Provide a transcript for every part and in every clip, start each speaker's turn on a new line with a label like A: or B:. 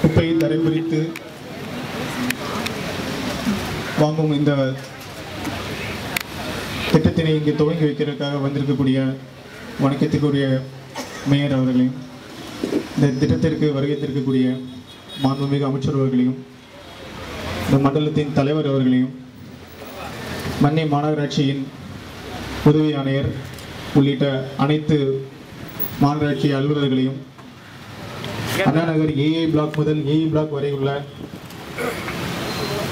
A: குப்பையை தரைபிரித்து வாங்கும் இந்த திட்டத்தினை இங்கே துவங்கி வைக்கிறதுக்காக வந்திருக்கக்கூடிய வணக்கத்துக்குரிய மேயர் அவர்களையும், இந்த திட்டத்திற்கு வருகைத்திருக்கக்கூடிய மாண்புமிகு அமைச்சர் அவர்களையும், இந்த மண்டலத்தின் தலைவர் அவர்களையும், மன்னை மாநகராட்சியின் உதவி ஆணையர் உள்ளிட்ட அனைத்து மாநகராட்சி அலுவலர்களையும், அண்ணா நகர் ஏஏ பிளாக் முதல் ஏஇ பிளாக் வரை உள்ள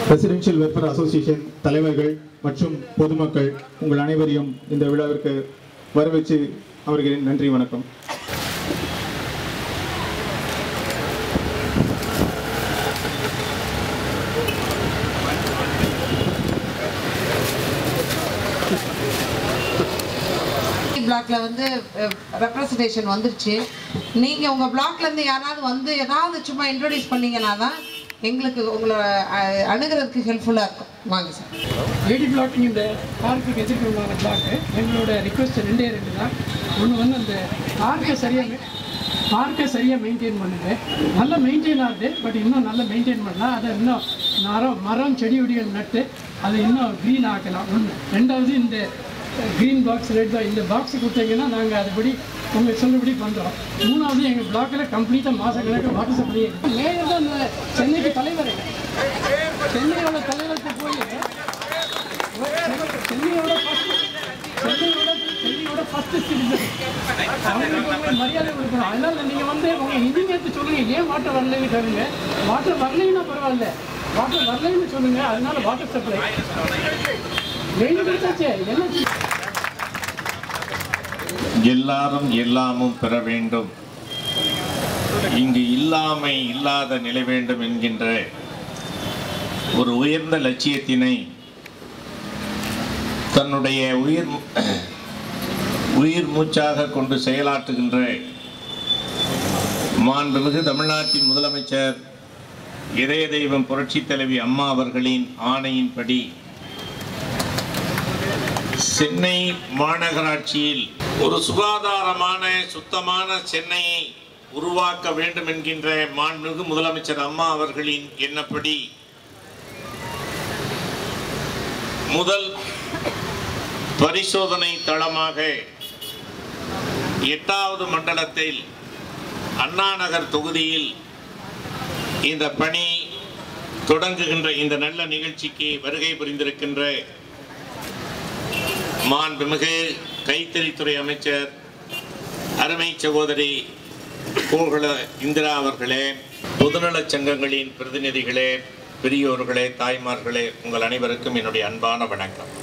A: ரெசிடென்ஷியல் வெல்ஃபேர் அசோசியேஷன் தலைவர்கள் மற்றும் பொதுமக்கள் உங்கள் அனைவரையும் இந்த விழாவிற்கு வரவேற்று அவர்களின் நன்றி வணக்கம்.
B: பிளாக்ல வந்து ரெப்ரசன்டேஷன் வந்துருச்சு. நீங்க உங்க பிளாக்ல இருந்து யாராவது வந்து ஏதாவது சும்மா இன்ட்ரோடியூஸ் பண்ணீங்கன்னா தான் எங்களுக்கு உங்களை அணுகிறதுக்கு ஹெல்ப்ஃபுல்லாக இருக்கும். வாங்க சார்.
C: ஏடி பிளாக் இந்த பார்க்குக்கு எதிர்க்கிறவங்க பிளாக்கு எங்களோட ரிக்வெஸ்ட் ரெண்டே தான். ஒன்று வந்து அந்த பார்க்கை சரியாக மெயின்டைன் பண்ணுங்க. நல்லா மெயின்டைன் ஆகுது, பட் இன்னும் நல்லா மெயின்டைன் பண்ணலாம். அதை இன்னும் மரம் செடி கொடிகள் நட்டு அதை இன்னும் க்ரீன் ஆக்கலாம். ஒன்று. ரெண்டாவது இந்த க்ரீன் பாக்ஸ், ரெட் பாக்ஸ், இந்த பாக்ஸ் கொடுத்தீங்கன்னா நாங்கள் அதுபடி உங்கள் சொல்லுபடி பண்ணுறோம். மூணாவது எங்கள் பிளாக்கில் கம்ப்ளீட்டாக மாதக்கணக்கு வாட்டர் சப்ளை. மேயர் தான் சென்னைக்கு தலைவர். சென்னையோட தலைவருக்கு போய் சென்னையோட ஃபஸ்ட்டு சிட்டிசன் அவங்களுக்கு மரியாதை கொடுக்கணும். அதனால் நீங்கள் வந்து உங்கள் இன்ஜினியர்ட்டு சொல்லுங்கள், ஏன் வாட்டர் வரலைன்னு கேளுங்க. வாட்டர் வரலைன்னா பரவாயில்ல, வாட்டர் வரலைன்னு சொல்லுங்கள். அதனால வாட்டர் சப்ளை
D: எல்லாரும் எல்லாமும் பெற வேண்டும், இங்கு இல்லாமை இல்லாத நிலை வேண்டும் என்கின்ற ஒரு உயர்ந்த லட்சியத்தினை தன்னுடைய உயிர் மூச்சாக கொண்டு செயலாற்றுகின்ற மாண்புமிகு தமிழ்நாட்டின் முதலமைச்சர் இதய தெய்வம் புரட்சித் தலைவி அம்மா அவர்களின் ஆணையின்படி சென்னை மாநகராட்சியில் ஒரு சுகாதாரமான சுத்தமான சென்னையை உருவாக்க வேண்டும் என்கின்ற மாண்புமிகு முதலமைச்சர் அம்மா அவர்களின் எண்ணப்படி முதல் பரிசோதனை தளமாக 8வது மண்டலத்தில் அண்ணா நகர் தொகுதியில் இந்த பணி தொடங்குகின்ற இந்த நல்ல நிகழ்ச்சிக்கு வருகை புரிந்திருக்கின்ற மாண்புமிகு கைத்தறித்துறை அமைச்சர் அருமை சகோதரி கோகுல இந்திரா அவர்களே, பொதுநலச் சங்கங்களின் பிரதிநிதிகளே, பெரியோர்களே, தாய்மார்களே, உங்கள் அனைவருக்கும் என்னுடைய அன்பான வணக்கம்.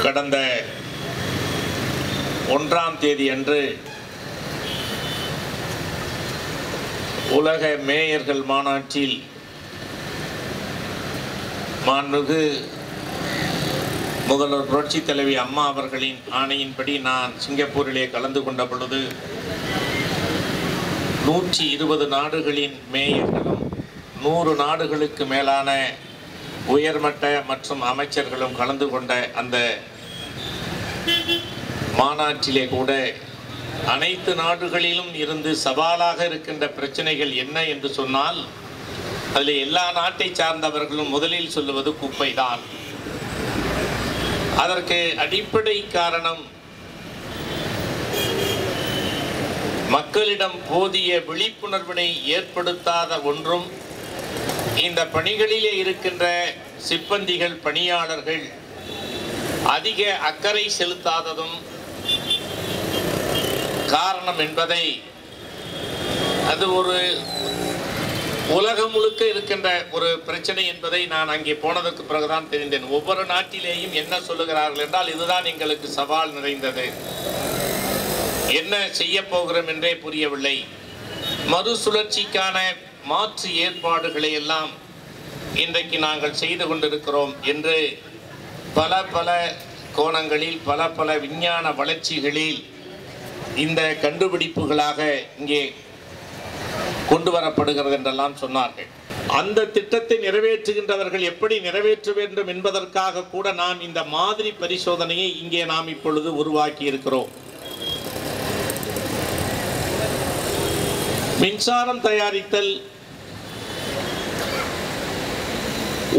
D: கடந்த 1ஆம் தேதி அன்று உலக மேயர்கள் மாநாட்டில் மாண்புமிகு முதல்வர் புரட்சித் தலைவி அம்மா அவர்களின் ஆணையின்படி நான் சிங்கப்பூரிலே கலந்து கொண்ட பொழுது 120 நாடுகளின் மேயர்களும் 100 நாடுகளுக்கு மேலான உயர்மட்ட மற்றும் அமைச்சர்களும் கலந்து கொண்ட அந்த மாநாட்டிலே கூட அனைத்து நாடுகளிலும் இருந்து சவாலாக இருக்கின்ற பிரச்சனைகள் என்ன என்று சொன்னால் அதில் எல்லா நாட்டை சார்ந்தவர்களும் முதலில் சொல்லுவது குப்பைதான். அதற்கு அடிப்படை காரணம் மக்களிடம் போதிய விழிப்புணர்வினை ஏற்படுத்தாத ஒன்றும், இந்த பணிகளிலே இருக்கின்ற சிப்பந்திகள் பணியாளர்கள் அதிக அக்கறை செலுத்தாததும், மின்சாரம் என்பதை அது ஒரு உலகம் முழுக்க இருக்கின்ற ஒரு பிரச்சனை என்பதை நான் அங்கே போனதற்கு பிறகுதான் தெரிந்தேன். ஒவ்வொரு நாட்டிலேயும் என்ன சொல்லுகிறார்கள் என்றால், இதுதான் எங்களுக்கு சவால் நிறைந்தது, என்ன செய்ய போகிறோம் என்றே புரியவில்லை, மறுசுழற்சிக்கான மாற்று ஏற்பாடுகளை எல்லாம் இன்றைக்கு நாங்கள் செய்து கொண்டிருக்கிறோம் என்று பல கோணங்களில் பல விஞ்ஞான வளர்ச்சிகளில் இந்த கண்டுபிடிப்புகளாக இங்கே கொண்டு வரப்படுகிறது என்றெல்லாம் சொன்னார்கள். அந்த திட்டத்தை நிறைவேற்றுகின்றவர்கள் எப்படி நிறைவேற்ற வேண்டும் என்பதற்காக கூட நாம் இந்த மாதிரி பரிசோதனையை இங்கே நாம் இப்பொழுது உருவாக்கி இருக்கிறோம். மின்சாரம் தயாரித்தல்,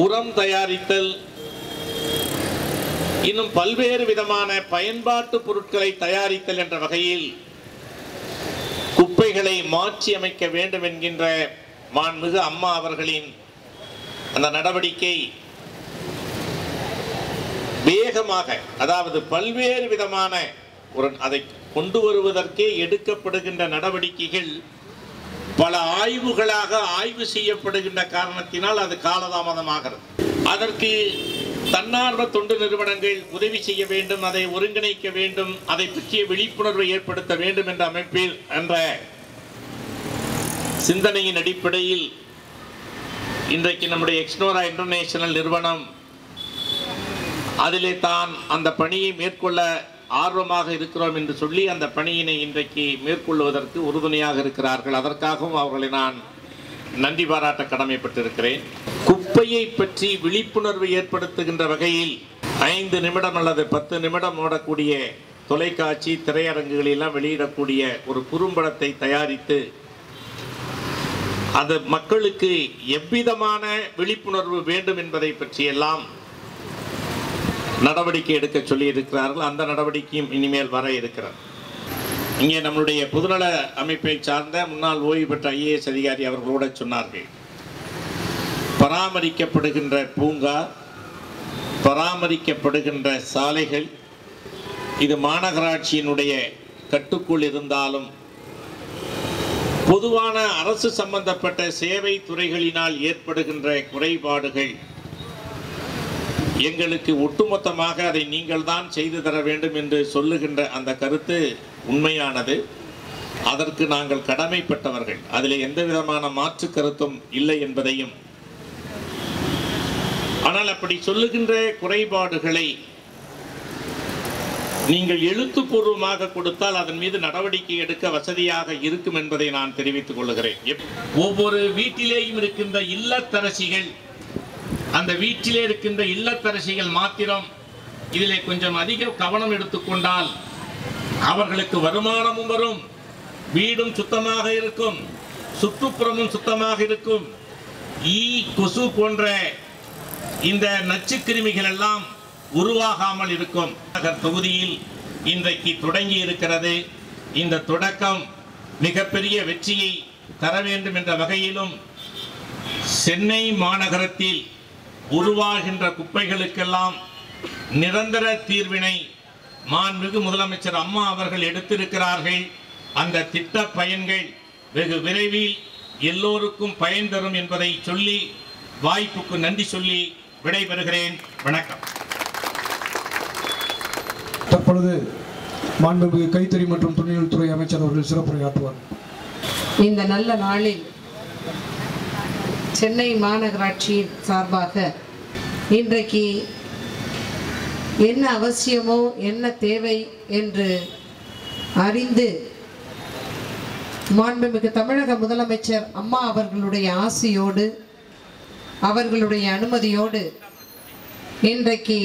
D: உரம் தயாரித்தல், இன்னும் பல்வேறு விதமான பயன்பாட்டு பொருட்களை தயாரித்தல் என்ற வகையில் குப்பைகளை மாற்றி அமைக்க வேண்டும் என்கின்ற மாண்புமிகு அம்மா அவர்களின் அந்த நடவடிக்கை வேகமாக, அதாவது பல்வேறு விதமான அதை கொண்டு வருவதற்கே எடுக்கப்படுகின்ற நடவடிக்கைகள் பல ஆய்வுகளாக ஆய்வு செய்யப்படுகின்ற காரணத்தினால் அது காலதாமதமாகிறது. அதற்கு தன்னார்வ தொண்டு நிறுவனங்கள் உதவி செய்ய வேண்டும், அதை ஒருங்கிணைக்க வேண்டும், அதை பற்றிய விழிப்புணர்வை ஏற்படுத்த வேண்டும் என்ற அமைப்பில் என்ற சிந்தனையின் அடிப்படையில் இன்றைக்கு நம்முடைய எக்ஸ்னோரா இன்டர்நேஷனல் நிறுவனம் அதிலே தான் அந்த பணியை மேற்கொள்ள ஆர்வமாக இருக்கிறோம் என்று சொல்லி அந்த பணியினை இன்றைக்கு மேற்கொள்வதற்கு உறுதுணையாக இருக்கிறார்கள். அதற்காகவும் அவர்களை நான் நன்றி பாராட்ட கடமைப்பட்டிருக்கிறேன். குப்பையை பற்றி விழிப்புணர்வு ஏற்படுத்துகின்ற வகையில் 5 நிமிடம் அல்லது 10 நிமிடம் ஓடக்கூடிய தொலைக்காட்சி திரையரங்குகளெல்லாம் வெளியிடக்கூடிய ஒரு குறும்படத்தை தயாரித்து அது மக்களுக்கு எவ்விதமான விழிப்புணர்வு வேண்டும் என்பதை பற்றியெல்லாம் நடவடிக்கை எடுக்க சொல்லி இருக்கிறார்கள். அந்த நடவடிக்கையும் இனிமேல் வர இருக்கிறது. இங்கே நம்முடைய பொதுநல அமைப்பை சார்ந்த முன்னாள் ஓய்வு பெற்ற IAS அதிகாரி அவர்களோட சொன்னார்கள், பராமரிக்கப்படுகின்ற பூங்கா, பராமரிக்கப்படுகின்ற சாலைகள் இது மாநகராட்சியினுடைய கட்டுக்குள் இருந்தாலும் பொதுவான அரசு சம்பந்தப்பட்ட சேவை துறைகளினால் ஏற்படுகின்ற குறைபாடுகள் எங்களுக்கு ஒட்டுமொத்தமாக அதை நீங்கள் தான் செய்து தர வேண்டும் என்று சொல்லுகின்ற அந்த கருத்து உண்மையானது. அதற்கு நாங்கள் கடமைப்பட்டவர்கள், அதில் எந்த விதமான மாற்று கருத்தும் இல்லை என்பதையும், ஆனால் அப்படி சொல்லுகின்ற குறைபாடுகளை நீங்கள் எழுத்துப்பூர்வமாக கொடுத்தால் அதன் மீது நடவடிக்கை எடுக்க வசதியாக இருக்கும் என்பதை நான் தெரிவித்துக் கொள்கிறேன். ஒவ்வொரு வீட்டிலேயும் இருக்கின்ற இல்லத்தரசிகள், அந்த வீட்டிலே இருக்கின்ற இல்லத்தரசிகள் மாத்திரம் இதிலே கொஞ்சம் அதிக கவனம் எடுத்துக்கொண்டால் அவர்களுக்கு வருமானமும் வரும், வீடும் சுத்தமாக இருக்கும், சுற்றுப்புறமும் சுத்தமாக இருக்கும், ஈ கொசு போன்ற இந்த நச்சுக்கிருமிகள் எல்லாம் உருவாகாமல் இருக்கும். தொகுதியில் இன்றைக்கு தொடங்கி இருக்கிறது. இந்த தொடக்கம் மிகப்பெரிய வெற்றியை தர வேண்டும் என்ற வகையிலும் சென்னை மாநகரத்தில் உருவாகின்ற குப்பைகளுக்கெல்லாம் நிரந்தர தீர்வினை மாண்புமிகு முதலமைச்சர் அம்மா அவர்கள் எடுத்திருக்கிறார்கள். அந்த திட்ட பயன்கள் வெகு விரைவில் எல்லோருக்கும் பயன் தரும் என்பதை சொல்லி வாய்ப்புக்கு நன்றி சொல்லி விடைபெறுகிறேன். வணக்கம்.
E: தற்பொழுது மாண்புமிகு கைத்தறி மற்றும் துணிநூல் துறை அமைச்சர் அவர்கள் சிறப்புரையாற்றுவார்.
B: இந்த நல்ல நாளில் சென்னை மாநகராட்சியின் சார்பாக இன்றைக்கு என்ன அவசியமோ என்ன தேவை என்று அறிந்து மாண்புமிகு தமிழக முதலமைச்சர் அம்மா அவர்களுடைய ஆசியோடு அவர்களுடைய அனுமதியோடு இன்றைக்கு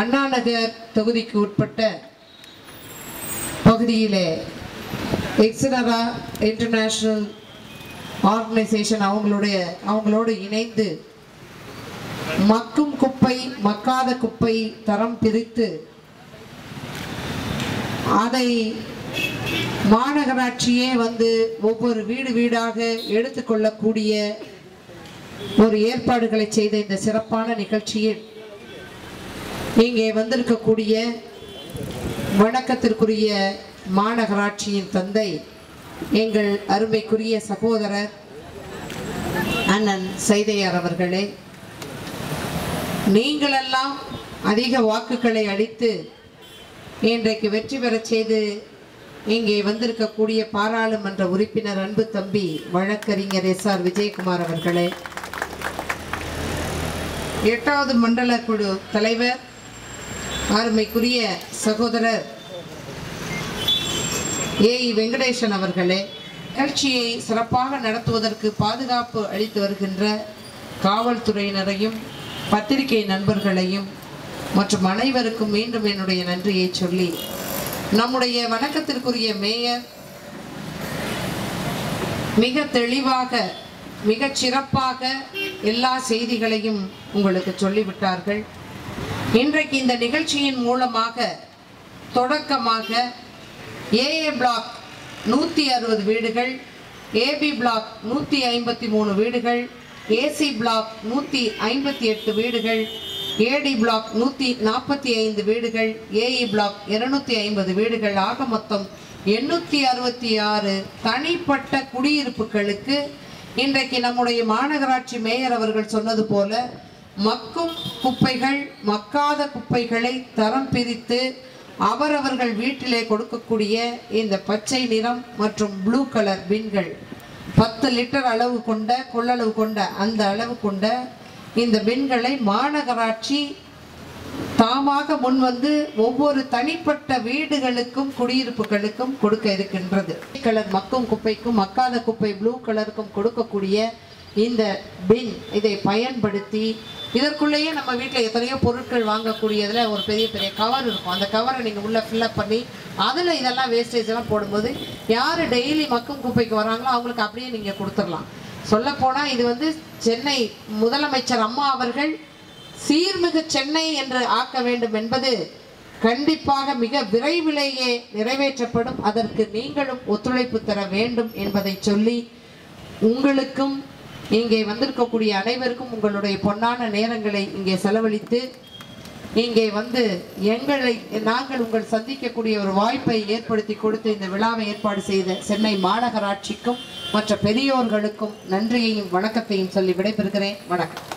B: அண்ணாநகர் தொகுதிக்கு உட்பட்ட பகுதியிலே எக்ஸ்னோரா இன்டர்நேஷனல் ஆர்கனைசேஷன் அவங்களோடு இணைந்து மக்கும் குப்பை மக்காத குப்பை தரம் பிரித்து அதை மாநகராட்சியே வந்து ஒவ்வொரு வீடாக எடுத்துக்கொள்ளக்கூடிய ஒரு ஏற்பாடுகளை செய்த இந்த சிறப்பான நிகழ்ச்சியில் இங்கே வந்திருக்கக்கூடிய வணக்கத்திற்குரிய மாநகராட்சியின் தந்தை எங்கள் அருமைக்குரிய சகோதரர் அண்ணன் சைதையார் அவர்களே, நீங்களெல்லாம் அதிக வாக்குகளை அளித்து இன்றைக்கு வெற்றி பெறச் செய்து இங்கே வந்திருக்கக்கூடிய பாராளுமன்ற உறுப்பினர் அன்பு தம்பி வழக்கறிஞர் SR விஜயகுமார் அவர்களே, 8வது மண்டல குழு தலைவர் அருமைக்குரிய சகோதரர் ஏஇ வெங்கடேசன் அவர்களே, நிகழ்ச்சியை சிறப்பாக நடத்துவதற்கு பாதுகாப்பு அளித்து வருகின்ற காவல்துறையினரையும் பத்திரிகை நண்பர்களையும் மற்றும் அனைவருக்கும் மீண்டும் என்னுடைய நன்றியை சொல்லி, நம்முடைய வணக்கத்திற்குரிய மேயர் மிக தெளிவாக மிகச் சிறப்பாக எல்லா செய்திகளையும் உங்களுக்கு சொல்லிவிட்டார்கள். இன்றைக்கு இந்த நிகழ்ச்சியின் மூலமாக தொடக்கமாக AA பிளாக் 160 வீடுகள், AB பிளாக் 153 வீடுகள், AC பிளாக் 158 வீடுகள், AD பிளாக் 145 வீடுகள், AE பிளாக் 250 வீடுகள், ஆக மொத்தம் 866 தனிப்பட்ட குடியிருப்புகளுக்கு இன்றைக்கு நம்முடைய மாநகராட்சி மேயர் அவர்கள் சொன்னது போல மக்கும் குப்பைகள் மக்காத குப்பைகளை தரம் பிரித்து அவரவர்கள் வீட்டிலே கொடுக்கக்கூடிய இந்த பச்சை நிறம் மற்றும் ப்ளூ கலர் பின்கள் 10 லிட்டர் அளவு கொண்ட கொள்ளளவு கொண்ட அந்த அளவு கொண்ட இந்த பின்களை மாநகராட்சி தாமாக முன்வந்து ஒவ்வொரு தனிப்பட்ட வீடுகளுக்கும் குடியிருப்புகளுக்கும் கொடுக்க இருக்கின்றது. கலர் மக்கும் குப்பைக்கும் மக்காத குப்பை ப்ளூ கலருக்கும் கொடுக்கக்கூடிய இந்த பின் இதை பயன்படுத்தி, இதற்குள்ளேயே நம்ம வீட்டில் எத்தனையோ பொருட்கள் வாங்கக்கூடியதில் ஒரு பெரிய பெரிய கவர் இருக்கும். அந்த கவரை நீங்கள் உள்ளே ஃபில்லப் பண்ணி அதில் இதெல்லாம் வேஸ்டேஜ் எல்லாம் போடும்போது யார் டெய்லி மக்கும் குப்பைக்கு வராங்களோ அவங்களுக்கு அப்படியே நீங்கள் கொடுத்துடலாம். சொல்லப்போனால் இது வந்து சென்னை முதலமைச்சர் அம்மா அவர்கள் சீர்மிகு சென்னை என்று ஆக்க வேண்டும் என்பது கண்டிப்பாக மிக விரைவிலேயே நிறைவேற்றப்படும். அதற்கு நீங்களும் ஒத்துழைப்பு தர வேண்டும் என்பதை சொல்லி, உங்களுக்கும் இங்கே வந்திருக்கக்கூடிய அனைவருக்கும் உங்களுடைய பொன்னான நேரங்களை இங்கே செலவழித்து இங்கே வந்து நாங்கள் உங்கள் சந்திக்கக்கூடிய ஒரு வாய்ப்பை ஏற்படுத்தி கொடுத்து இந்த விழாவை ஏற்பாடு செய்த சென்னை மாநகராட்சிக்கும் மற்ற பெரியோர்களுக்கும் நன்றியையும் வணக்கத்தையும் சொல்லி விடைபெறுகிறேன். வணக்கம்.